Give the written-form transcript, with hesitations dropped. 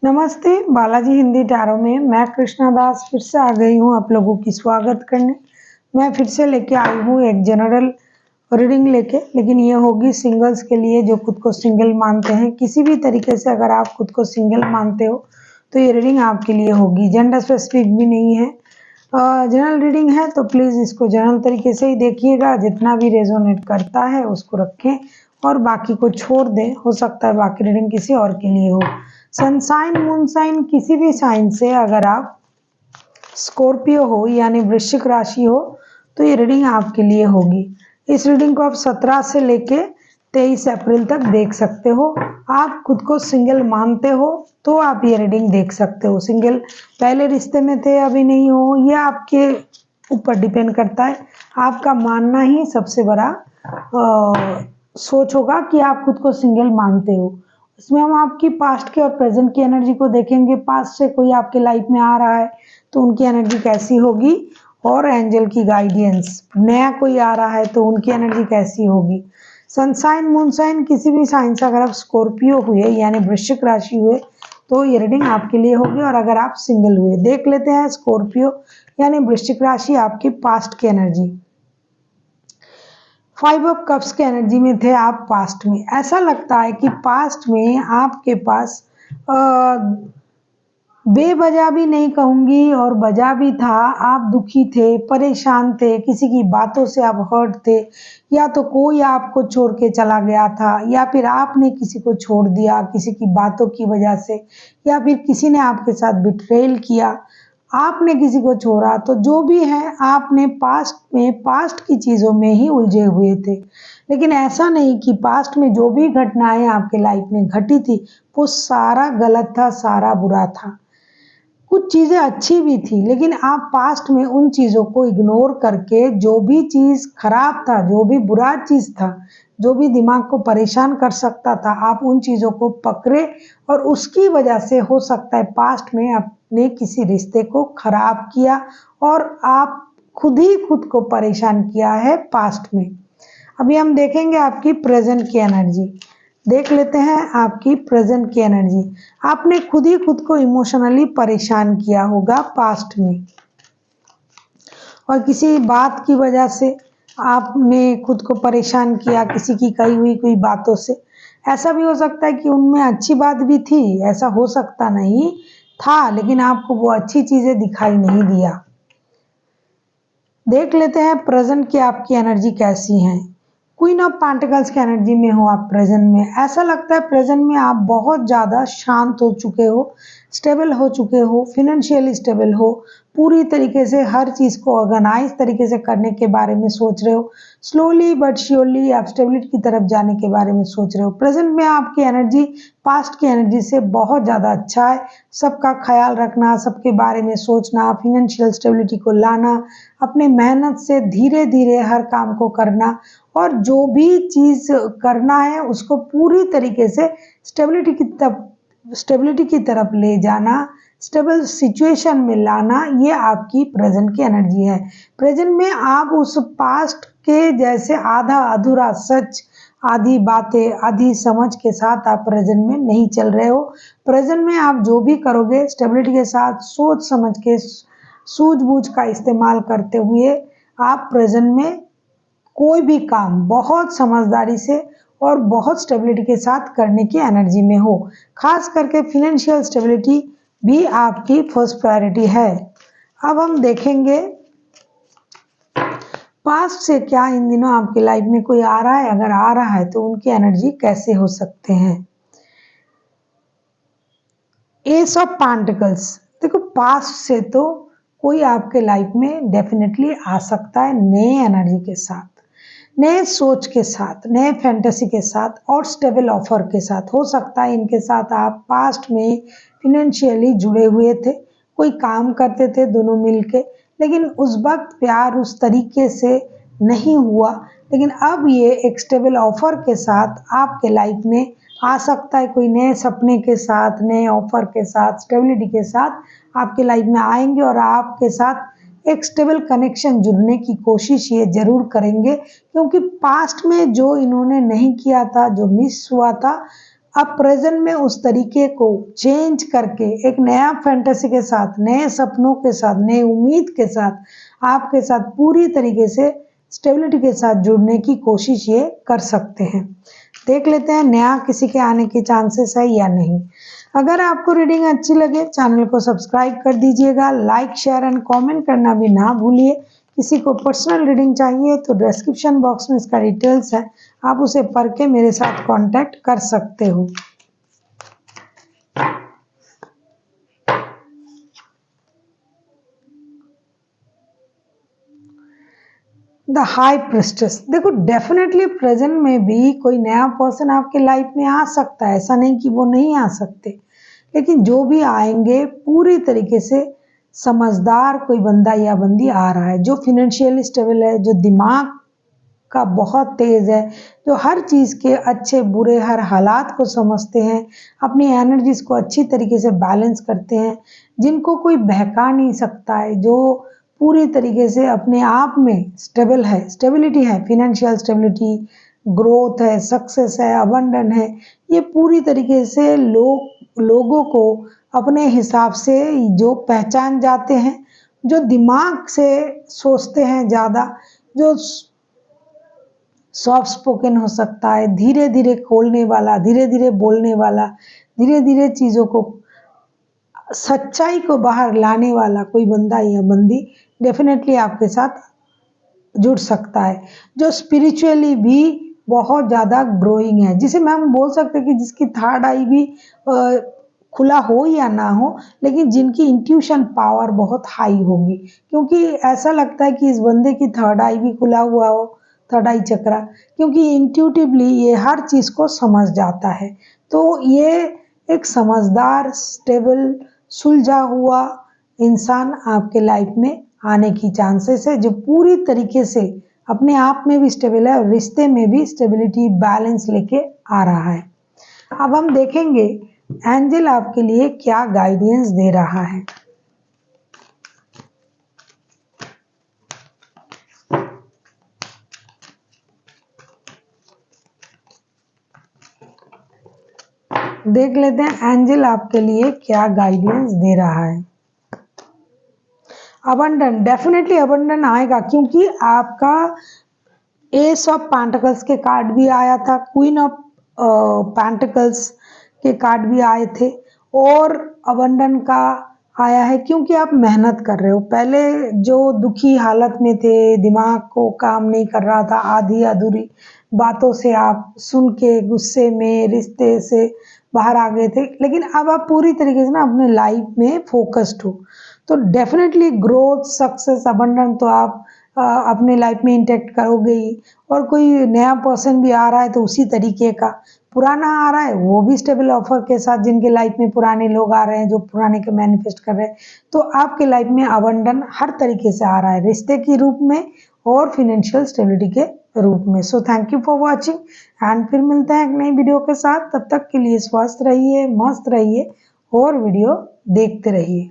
नमस्ते, बालाजी हिंदी टैरो में मैं कृष्णा दास फिर से आ गई हूँ आप लोगों की स्वागत करने। मैं फिर से लेके आई हूँ एक जनरल रीडिंग लेके, लेकिन ये होगी सिंगल्स के लिए जो खुद को सिंगल मानते हैं। किसी भी तरीके से अगर आप खुद को सिंगल मानते हो तो ये रीडिंग आपके लिए होगी। जेंडर स्पेसिफिक भी नहीं है, जनरल रीडिंग है, तो प्लीज़ इसको जनरल तरीके से ही देखिएगा। जितना भी रेजोनेट करता है उसको रखें और बाकी को छोड़ दें। हो सकता है बाकी रीडिंग किसी और के लिए हो। सनसाइन मूनसाइन किसी भी साइन से अगर आप स्कॉर्पियो हो यानी वृश्चिक राशि हो तो ये रीडिंग आपके लिए होगी। इस रीडिंग को आप 17 से लेके 23 अप्रैल तक देख सकते हो। आप खुद को सिंगल मानते हो तो आप ये रीडिंग देख सकते हो। सिंगल पहले रिश्ते में थे अभी नहीं हो, ये आपके ऊपर डिपेंड करता है। आपका मानना ही सबसे बड़ा सोच होगा कि आप खुद को सिंगल मानते हो। इसमें हम आपकी पास्ट के और प्रेजेंट की एनर्जी को देखेंगे। पास्ट से कोई आपके लाइफ में आ रहा है तो उनकी एनर्जी कैसी होगी, और एंजल की गाइडेंस। नया कोई आ रहा है तो उनकी एनर्जी कैसी होगी। सनसाइन मूनसाइन किसी भी साइन से अगर आप स्कॉर्पियो हुए यानी वृश्चिक राशि हुए तो ये रीडिंग आपके लिए होगी। और अगर आप सिंगल हुए, देख लेते हैं स्कॉर्पियो यानी वृश्चिक राशि आपकी पास्ट की एनर्जी। 5 ऑफ कप्स के एनर्जी में थे आप पास्ट में। ऐसा लगता है कि पास्ट में आपके पास बेवजह भी नहीं कहूंगी और वजह भी था, आप दुखी थे, परेशान थे, किसी की बातों से आप हर्ट थे, या तो कोई आपको छोड़ के चला गया था या फिर आपने किसी को छोड़ दिया किसी की बातों की वजह से, या फिर किसी ने आपके साथ बिट्रेल किया, आपने किसी को छोड़ा। तो जो भी है आपने पास्ट में पास्ट की चीज़ों में ही उलझे हुए थे। लेकिन ऐसा नहीं कि पास्ट में जो भी घटनाएं आपके लाइफ में घटी थी वो सारा गलत था, सारा बुरा था। कुछ चीज़ें अच्छी भी थी, लेकिन आप पास्ट में उन चीज़ों को इग्नोर करके जो भी चीज़ खराब था, जो भी बुरा चीज़ था, जो भी दिमाग को परेशान कर सकता था, आप उन चीज़ों को पकड़े और उसकी वजह से हो सकता है पास्ट में आपने किसी रिश्ते को खराब किया और आप खुद ही खुद को परेशान किया है पास्ट में। अभी हम देखेंगे आपकी प्रेजेंट की एनर्जी। देख लेते हैं आपकी प्रेजेंट की एनर्जी। आपने खुद ही खुद को इमोशनली परेशान किया होगा पास्ट में, और किसी बात की वजह से आपने खुद को परेशान किया, किसी की कही हुई कोई बातों से। ऐसा भी हो सकता है कि उनमें अच्छी बात भी थी, ऐसा हो सकता नहीं था, लेकिन आपको वो अच्छी चीजें दिखाई नहीं दिया। देख लेते हैं प्रेजेंट की आपकी एनर्जी कैसी है। क्वीन ऑफ पेंटिकल्स की एनर्जी में हो आप प्रेजेंट में। ऐसा लगता है प्रेजेंट में आप बहुत ज़्यादा शांत हो चुके हो, स्टेबल हो चुके हो, फिनेंशियली स्टेबल हो, पूरी तरीके से हर चीज़ को ऑर्गेनाइज तरीके से करने के बारे में सोच रहे हो। स्लोली बट श्योरली आप स्टेबिलिटी की तरफ जाने के बारे में सोच रहे हो। प्रेजेंट में आपकी एनर्जी पास्ट की एनर्जी से बहुत ज़्यादा अच्छा है। सबका ख्याल रखना, सबके बारे में सोचना, फिनेंशियल स्टेबिलिटी को लाना, अपने मेहनत से धीरे धीरे हर काम को करना, और जो भी चीज़ करना है उसको पूरी तरीके से स्टेबिलिटी की तरफ ले जाना, स्टेबल सिचुएशन में लाना, ये आपकी प्रेजेंट की एनर्जी है। प्रेजेंट में आप उस पास्ट के जैसे आधा अधूरा सच, आधी बातें, आधी समझ के साथ आप प्रेजेंट में नहीं चल रहे हो। प्रेजेंट में आप जो भी करोगे स्टेबिलिटी के साथ, सोच समझ के, सूझबूझ का इस्तेमाल करते हुए आप प्रेजेंट में कोई भी काम बहुत समझदारी से और बहुत स्टेबिलिटी के साथ करने की एनर्जी में हो। खास करके फिनेंशियल स्टेबिलिटी भी आपकी फर्स्ट प्रायोरिटी है। अब हम देखेंगे पास्ट से क्या इन दिनों आपकी लाइफ में कोई आ रहा है, अगर आ रहा है तो उनकी एनर्जी कैसे हो सकते हैं। S of pentacles. देखो पास्ट से तो कोई आपके लाइफ में डेफिनेटली आ सकता है नए एनर्जी के साथ, नए सोच के साथ, नए फैंटेसी के साथ और स्टेबल ऑफर के साथ। हो सकता है इनके साथ आप पास्ट में फिनेंशियली जुड़े हुए थे, कोई काम करते थे दोनों मिलके, लेकिन उस वक्त प्यार उस तरीके से नहीं हुआ। लेकिन अब ये एक स्टेबल ऑफर के साथ आपके लाइफ में आ सकता है। कोई नए सपने के साथ, नए ऑफर के साथ, स्टेबिलिटी के साथ आपके लाइफ में आएंगे और आपके साथ एक स्टेबल कनेक्शन जुड़ने की कोशिश ये जरूर करेंगे, क्योंकि पास्ट में जो इन्होंने नहीं किया था, जो मिस हुआ था, अब प्रेजेंट में उस तरीके को चेंज करके एक नया फैंटेसी के साथ, नए सपनों के साथ, नए उम्मीद के साथ आपके साथ पूरी तरीके से स्टेबिलिटी के साथ जुड़ने की कोशिश ये कर सकते हैं। देख लेते हैं नया किसी के आने के चांसेस है या नहीं। अगर आपको रीडिंग अच्छी लगे चैनल को सब्सक्राइब कर दीजिएगा, लाइक शेयर एंड कमेंट करना भी ना भूलिए। किसी को पर्सनल रीडिंग चाहिए तो डिस्क्रिप्शन बॉक्स में इसका डिटेल्स है, आप उसे पढ़ के मेरे साथ कांटेक्ट कर सकते हो। द हाई प्रिस्टेस, देखो डेफिनेटली प्रेजेंट में भी कोई नया पर्सन आपके लाइफ में आ सकता है, ऐसा नहीं कि वो नहीं आ सकते, लेकिन जो भी आएंगे पूरी तरीके से समझदार कोई बंदा या बंदी आ रहा है, जो फिनेंशियली स्टेबल है, जो दिमाग का बहुत तेज है, जो हर चीज़ के अच्छे बुरे हर हालात को समझते हैं, अपनी एनर्जीज को अच्छी तरीके से बैलेंस करते हैं, जिनको कोई बहका नहीं सकता है, जो पूरी तरीके से अपने आप में स्टेबल है, स्टेबिलिटी है, फिनेंशियल स्टेबिलिटी, ग्रोथ है, सक्सेस है, अबंडन है, ये पूरी तरीके से लोगों को अपने हिसाब से जो पहचान जाते हैं, जो दिमाग से सोचते हैं ज़्यादा, जो सॉफ्ट स्पोकन हो सकता है, धीरे धीरे खोलने वाला, धीरे धीरे बोलने वाला, धीरे धीरे चीज़ों को सच्चाई को बाहर लाने वाला कोई बंदा या बंदी डेफिनेटली आपके साथ जुड़ सकता है, जो स्पिरिचुअली भी बहुत ज़्यादा ग्रोइंग है, जिसे हम बोल सकते हैं कि जिसकी थर्ड आई भी खुला हो या ना हो, लेकिन जिनकी इंट्यूशन पावर बहुत हाई होगी, क्योंकि ऐसा लगता है कि इस बंदे की थर्ड आई भी खुला हुआ हो, थर्ड आई चक्रा, क्योंकि इंट्यूटिवली ये हर चीज़ को समझ जाता है। तो ये एक समझदार, स्टेबल, सुलझा हुआ इंसान आपके लाइफ में आने की चांसेस है, जो पूरी तरीके से अपने आप में भी स्टेबल है और रिश्ते में भी स्टेबिलिटी, बैलेंस लेके आ रहा है। अब हम देखेंगे एंजल आपके लिए क्या गाइडेंस दे रहा है। देख लेते हैं एंजल आपके लिए क्या गाइडेंस दे रहा है। अबंडन, डेफिनेटली अबंडन आएगा, क्योंकि आपका एस ऑफ पेंटिकल्स के कार्ड भी आया था, क्वीन ऑफ पेंटिकल्स के कार्ड भी आए थे, और अबंडन का आया है, क्योंकि आप मेहनत कर रहे हो। पहले जो दुखी हालत में थे, दिमाग को काम नहीं कर रहा था, आधी अधूरी बातों से आप सुन के गुस्से में, रिश्ते से बाहर आ गए थे, लेकिन अब आप पूरी तरीके से ना अपने लाइफ में फोकस्ड हो, तो डेफिनेटली ग्रोथ, सक्सेस, अबंडन तो आप अपने लाइफ में इंटैक्ट करोगे ही। और कोई नया पर्सन भी आ रहा है तो उसी तरीके का, पुराना आ रहा है वो भी स्टेबल ऑफर के साथ, जिनके लाइफ में पुराने लोग आ रहे हैं, जो पुराने के मैनिफेस्ट कर रहे हैं, तो आपके लाइफ में अबंडन हर तरीके से आ रहा है, रिश्ते के रूप में और फिनेंशियल स्टेबिलिटी के रूप में। So thank you for watching, and फिर मिलते हैं एक नई वीडियो के साथ। तब तक के लिए स्वस्थ रहिए, मस्त रहिए और वीडियो देखते रहिए।